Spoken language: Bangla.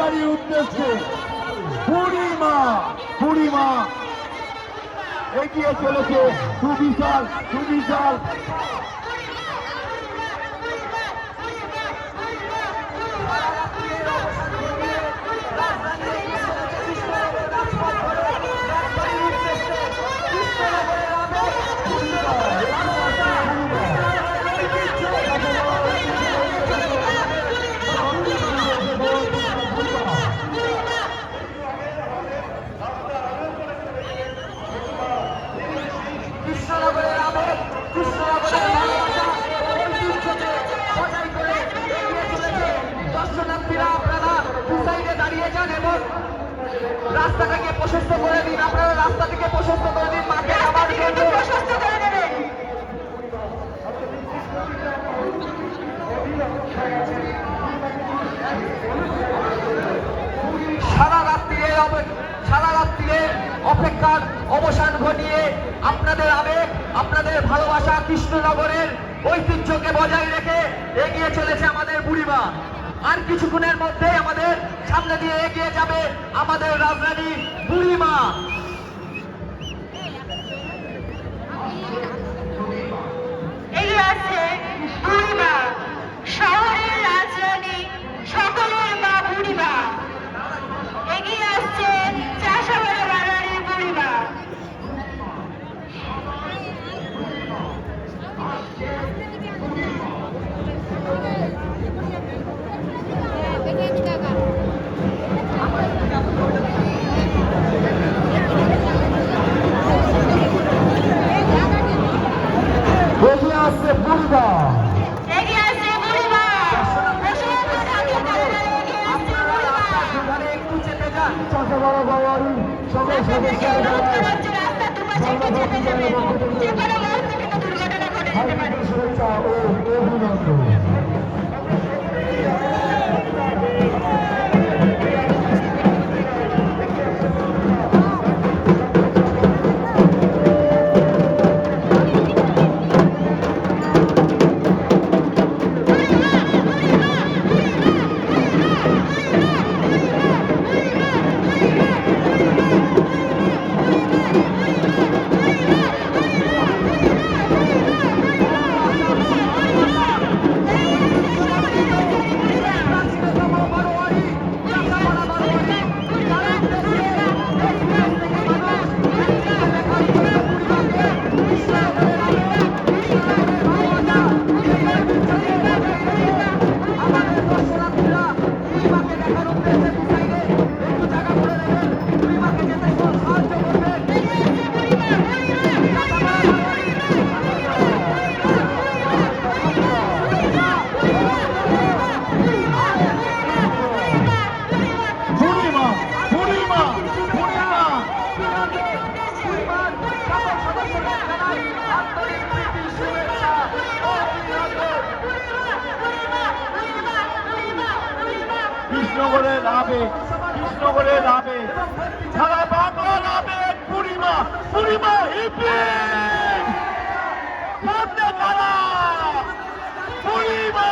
তারই উদ্দেশ্যে বুড়িমা এগিয়ে চলেছে সুবিশাল রাস্তাটাকে প্রশস্ত করে দিন, আপনারা রাস্তাটিকে প্রশস্ত করে দিন, মাঠে আমার জন্য প্রশস্ত করে দেবেন। সারা রাত্রিরে অপেক্ষার অবসান ঘটিয়ে আপনাদের আবেগ, আপনাদের ভালোবাসা, কৃষ্ণনগরের ঐতিহ্যকে বজায় রেখে এগিয়ে চলেছে আমাদের বুড়িমা। আর কিছুক্ষণের মধ্যে আমাদের সামনে দিয়ে এগিয়ে যাবে আমাদের রাজধানী বুড়িমা। এগিয়ে আসছে বুড়িমা, শহরের রাজধানী, সকলের মা বুড়িমা। এগিয়ে আসছে চাষাবাড়ি বাড়ারির বুড়িমা। এগিয়ে আসছে বুড়িমা একটু চেপে যান। চাষাবাড়া বাড়ি সকল সদস্যরা শুভেচ্ছা ও অভিনন্দন। কৃষ্ণগড়ের আবেগ, সারা বাংলার আবেগ বুড়িমা হিপি বুড়িমা